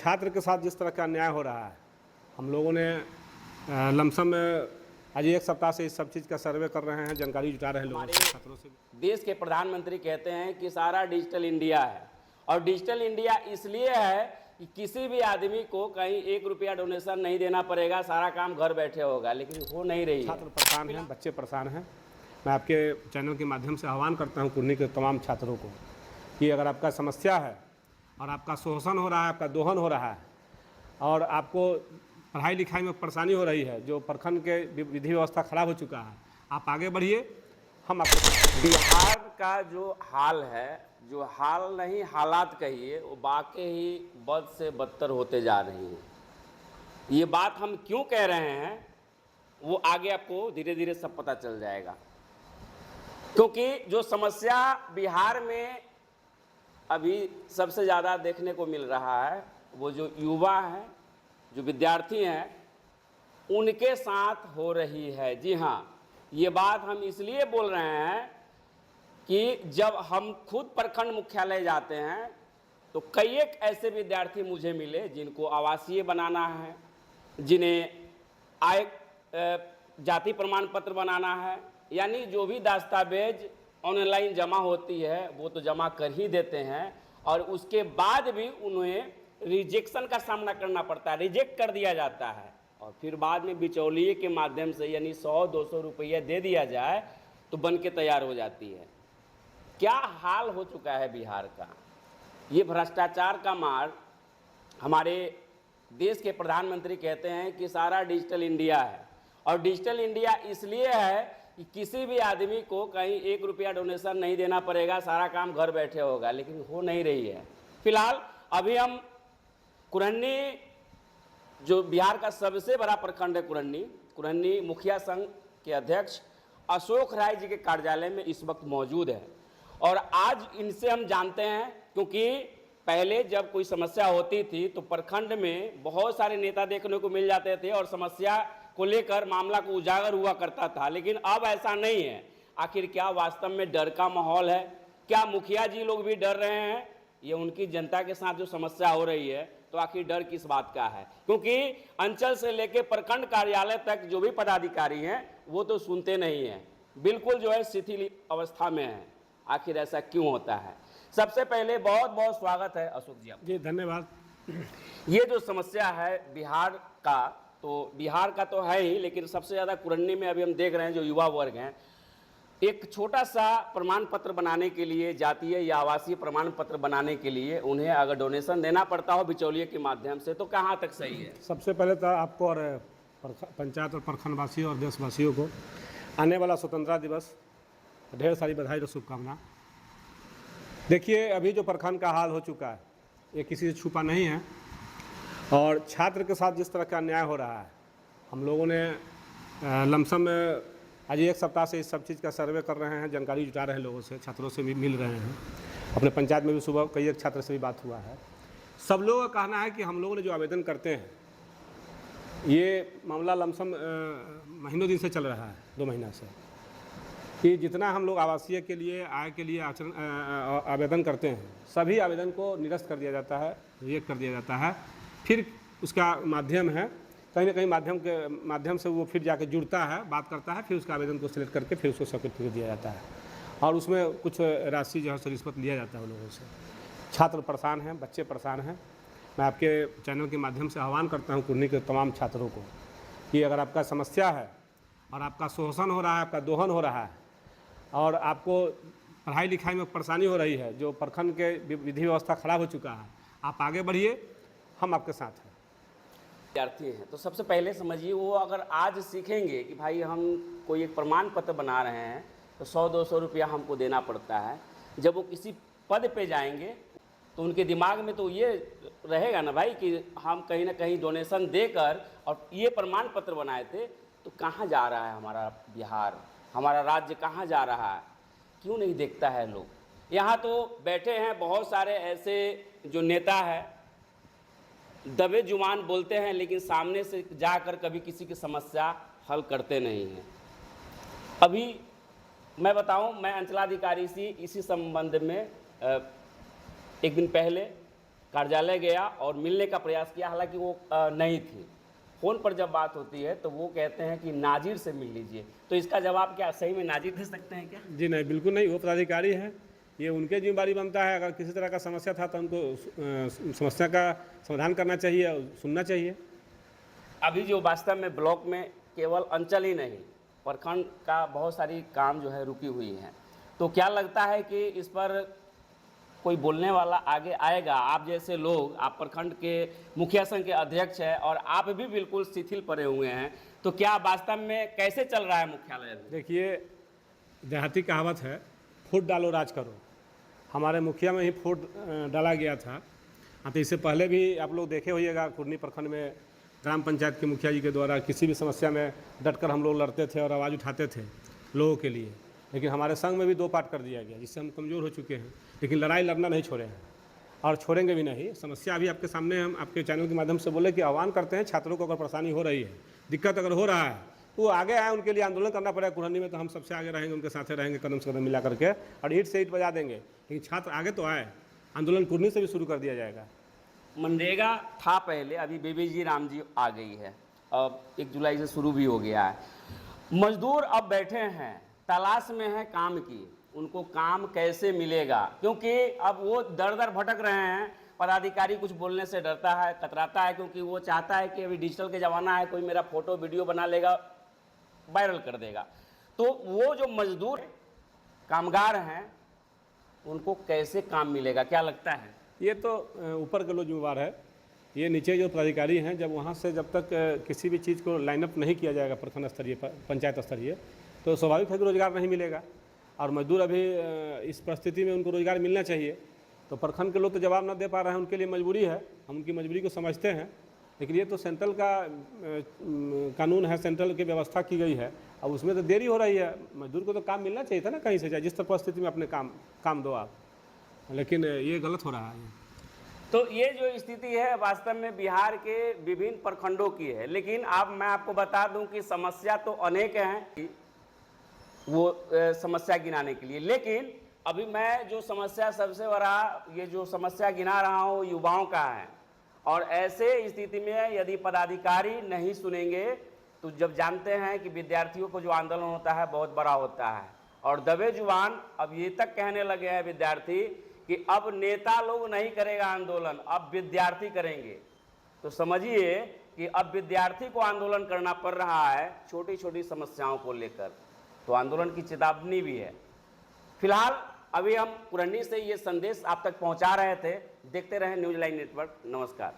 छात्र के साथ जिस तरह का अन्याय हो रहा है, हम लोगों ने लमसम आज एक सप्ताह से इस सब चीज़ का सर्वे कर रहे हैं, जानकारी जुटा रहे हैं लोगों से, छात्रों से। देश के प्रधानमंत्री कहते हैं कि सारा डिजिटल इंडिया है, और डिजिटल इंडिया इसलिए है कि किसी भी आदमी को कहीं 1 रुपया डोनेशन नहीं देना पड़ेगा, सारा काम घर बैठे होगा, लेकिन हो नहीं रही है। छात्र परेशान हैं, बच्चे परेशान हैं। मैं आपके चैनल के माध्यम से आह्वान करता हूं कुर्नी के तमाम छात्रों को कि अगर आपका समस्या है और आपका शोषण हो रहा है, आपका दोहन हो रहा है और आपको पढ़ाई लिखाई में परेशानी हो रही है, जो प्रखंड के विधि व्यवस्था खराब हो चुका है, आप आगे बढ़िए, हम आपको। बिहार का जो हाल है, जो हाल नहीं हालात कहिए, वो वाकई ही बद से बदतर होते जा रही हैं। ये बात हम क्यों कह रहे हैं वो आगे आपको धीरे धीरे सब पता चल जाएगा, क्योंकि जो समस्या बिहार में अभी सबसे ज़्यादा देखने को मिल रहा है वो जो युवा हैं, जो विद्यार्थी हैं, उनके साथ हो रही है। जी हाँ, ये बात हम इसलिए बोल रहे हैं कि जब हम खुद प्रखंड मुख्यालय जाते हैं तो कई एक ऐसे विद्यार्थी मुझे मिले जिनको आवासीय बनाना है, जिन्हें आय जाति प्रमाण पत्र बनाना है, यानी जो भी दस्तावेज ऑनलाइन जमा होती है वो तो जमा कर ही देते हैं, और उसके बाद भी उन्हें रिजेक्शन का सामना करना पड़ता है, रिजेक्ट कर दिया जाता है, और फिर बाद में बिचौलिए के माध्यम से यानी 100-200 रुपया दे दिया जाए तो बन के तैयार हो जाती है। क्या हाल हो चुका है बिहार का। ये भ्रष्टाचार का मार, हमारे देश के प्रधानमंत्री कहते हैं कि सारा डिजिटल इंडिया है, और डिजिटल इंडिया इसलिए है कि किसी भी आदमी को कहीं 1 रुपया डोनेशन नहीं देना पड़ेगा, सारा काम घर बैठे होगा, लेकिन हो नहीं रही है। फिलहाल अभी हम कुरहनी, जो बिहार का सबसे बड़ा प्रखंड है कुरहनी मुखिया संघ के अध्यक्ष अशोक राय जी के कार्यालय में इस वक्त मौजूद है, और आज इनसे हम जानते हैं, क्योंकि पहले जब कोई समस्या होती थी तो प्रखंड में बहुत सारे नेता देखने को मिल जाते थे और समस्या को लेकर मामला को उजागर हुआ करता था, लेकिन अब ऐसा नहीं है। आखिर क्या वास्तव में डर का माहौल है? क्या मुखिया जी लोग भी डर रहे हैं? ये उनकी जनता के साथ जो समस्या हो रही है, तो आखिर डर किस बात का है? क्योंकि अंचल से लेकर प्रखंड कार्यालय तक जो भी पदाधिकारी हैं वो तो सुनते नहीं हैं, बिल्कुल जो है शिथिल अवस्था में है। आखिर ऐसा क्यों होता है? सबसे पहले बहुत बहुत स्वागत है अशोक जी आपका। जी धन्यवाद। ये जो समस्या है बिहार का, तो बिहार का तो है ही, लेकिन सबसे ज़्यादा कुरहनी में अभी हम देख रहे हैं जो युवा वर्ग हैं, एक छोटा सा प्रमाण पत्र बनाने के लिए, जातीय या आवासीय प्रमाण पत्र बनाने के लिए उन्हें अगर डोनेशन देना पड़ता हो बिचौलिए के माध्यम से, तो कहाँ तक सही है? सबसे पहले तो आपको और पंचायत और प्रखंडवासियों और देशवासियों को आने वाला स्वतंत्रता दिवस ढेर सारी बधाई और शुभकामना। देखिए, अभी जो प्रखंड का हाल हो चुका है ये किसी से छुपा नहीं है, और छात्र के साथ जिस तरह का अन्याय हो रहा है, हम लोगों ने लमसम आज एक सप्ताह से इस सब चीज़ का सर्वे कर रहे हैं, जानकारी जुटा रहे हैं लोगों से, छात्रों से भी मिल रहे हैं। अपने पंचायत में भी सुबह कई एक छात्र से भी बात हुआ है। सब लोगों का कहना है कि हम लोगों ने जो आवेदन करते हैं, ये मामला लमसम महीनों दिन से चल रहा है, 2 महीना से, कि जितना हम लोग आवासीय के लिए, आय के लिए आवेदन करते हैं, सभी आवेदन को निरस्त कर दिया जाता है, रिजेक्ट कर दिया जाता है। फिर उसका माध्यम है, कहीं ना कहीं माध्यम से वो फिर जाके जुड़ता है, बात करता है, फिर उसका आवेदन को सिलेक्ट करके फिर उसको सर्टिफिकेट दिया जाता है, और उसमें कुछ राशि जो है रिश्वत लिया जाता है उन लोगों से। छात्र परेशान हैं, बच्चे परेशान हैं। मैं आपके चैनल के माध्यम से आह्वान करता हूं कुर्नी के तमाम छात्रों को कि अगर आपका समस्या है और आपका शोषण हो रहा है, आपका दोहन हो रहा है, और आपको पढ़ाई लिखाई में परेशानी हो रही है, जो प्रखंड के विधि व्यवस्था खराब हो चुका है, आप आगे बढ़िए, हम आपके साथ हैं। विद्यार्थी हैं तो सबसे पहले समझिए, वो अगर आज सीखेंगे कि भाई हम कोई एक प्रमाण पत्र बना रहे हैं तो 100-200 रुपया हमको देना पड़ता है, जब वो किसी पद पे जाएंगे तो उनके दिमाग में तो ये रहेगा ना भाई कि हम कहीं ना कहीं डोनेशन देकर और ये प्रमाण पत्र बनाए थे, तो कहाँ जा रहा है हमारा बिहार, हमारा राज्य कहाँ जा रहा है? क्यों नहीं देखता है लोग? यहाँ तो बैठे हैं बहुत सारे ऐसे जो नेता है, दबे जुबान बोलते हैं, लेकिन सामने से जाकर कभी किसी की समस्या हल करते नहीं हैं। अभी मैं बताऊं, मैं अंचलाधिकारी से इसी संबंध में एक दिन पहले कार्यालय गया और मिलने का प्रयास किया, हालांकि वो नहीं थी। फ़ोन पर जब बात होती है तो वो कहते हैं कि नाजिर से मिल लीजिए। तो इसका जवाब क्या सही में नाजिर दे सकते हैं क्या? जी नहीं, बिल्कुल नहीं, वो पदाधिकारी हैं, ये उनके जिम्मेदारी बनता है। अगर किसी तरह का समस्या था तो उनको समस्या का समाधान करना चाहिए और सुनना चाहिए। अभी जो वास्तव में ब्लॉक में केवल अंचल ही नहीं, प्रखंड का बहुत सारी काम जो है रुकी हुई है, तो क्या लगता है कि इस पर कोई बोलने वाला आगे आएगा? आप जैसे लोग, आप प्रखंड के मुखिया संघ के अध्यक्ष हैं और आप भी बिल्कुल शिथिल पड़े हुए हैं, तो क्या वास्तव में कैसे चल रहा है मुख्यालय अभी? देखिए, देहाती कहावत है, फूट डालो राज करो। हमारे मुखिया में ही फूट डाला गया था। हाँ, तो इससे पहले भी आप लोग देखे होइएगा, कुरनी प्रखंड में ग्राम पंचायत के मुखिया जी के द्वारा किसी भी समस्या में डटकर हम लोग लड़ते थे और आवाज़ उठाते थे लोगों के लिए। लेकिन हमारे संघ में भी 2 पार्ट कर दिया गया, जिससे हम कमज़ोर हो चुके हैं। लेकिन लड़ाई लड़ना नहीं छोड़े हैं और छोड़ेंगे भी नहीं। समस्या अभी आपके सामने हम आपके चैनल के माध्यम से बोले कि आह्वान करते हैं, छात्रों को अगर परेशानी हो रही है, दिक्कत अगर हो रहा है, तो वो आगे आए, उनके लिए आंदोलन करना पड़ेगा। कुरहनी में तो हम सबसे आगे रहेंगे, उनके साथ रहेंगे, कदम से कदम मिला करके, और ईंट से ईंट बजा देंगे। लेकिन छात्र आगे तो आए, आंदोलन कुरनी से भी शुरू कर दिया जाएगा। मनरेगा था पहले, अभी बेबी जी राम जी आ गई है, अब 1 जुलाई से शुरू भी हो गया है। मजदूर अब बैठे हैं, तलाश में है काम की, उनको काम कैसे मिलेगा? क्योंकि अब वो दर दर भटक रहे हैं। पदाधिकारी कुछ बोलने से डरता है, कतराता है, क्योंकि वो चाहता है कि अभी डिजिटल के ज़माना है, कोई मेरा फोटो वीडियो बना लेगा, वायरल कर देगा। तो वो जो मजदूर कामगार हैं, उनको कैसे काम मिलेगा, क्या लगता है? ये तो ऊपर के लोग जिम्मेवार है। ये नीचे जो पदाधिकारी हैं, जब वहाँ से जब तक किसी भी चीज़ को लाइनअप नहीं किया जाएगा प्रखंड स्तरीय, पंचायत स्तरीय, तो स्वाभाविक है कि रोज़गार नहीं मिलेगा। और मजदूर अभी इस परिस्थिति में उनको रोज़गार मिलना चाहिए। तो प्रखंड के लोग तो जवाब न दे पा रहे हैं, उनके लिए मजबूरी है, हम उनकी मजबूरी को समझते हैं। लेकिन ये तो सेंट्रल का कानून है, सेंट्रल की व्यवस्था की गई है, अब उसमें तो देरी हो रही है। मजदूर को तो काम मिलना चाहिए था ना कहीं से, जिस तरह परिस्थिति में अपने काम दो आप, लेकिन ये गलत हो रहा है। तो ये जो स्थिति है वास्तव में बिहार के विभिन्न प्रखंडों की है। लेकिन अब मैं आपको बता दूं कि समस्या तो अनेक हैं, वो समस्या गिनाने के लिए। लेकिन अभी मैं जो समस्या सबसे बड़ा, ये जो समस्या गिना रहा हूँ, युवाओं का है। और ऐसे स्थिति में यदि पदाधिकारी नहीं सुनेंगे, तो जब जानते हैं कि विद्यार्थियों को जो आंदोलन होता है बहुत बड़ा होता है, और दबे जुबान अब ये तक कहने लगे हैं विद्यार्थी कि अब नेता लोग नहीं करेगा आंदोलन, अब विद्यार्थी करेंगे। तो समझिए कि अब विद्यार्थी को आंदोलन करना पड़ रहा है छोटी छोटी समस्याओं को लेकर। तो आंदोलन की चेतावनी भी है। फिलहाल अभी हम कुरहनी से ये संदेश आप तक पहुंचा रहे थे। देखते रहें न्यूज़ लाइन नेटवर्क। नमस्कार।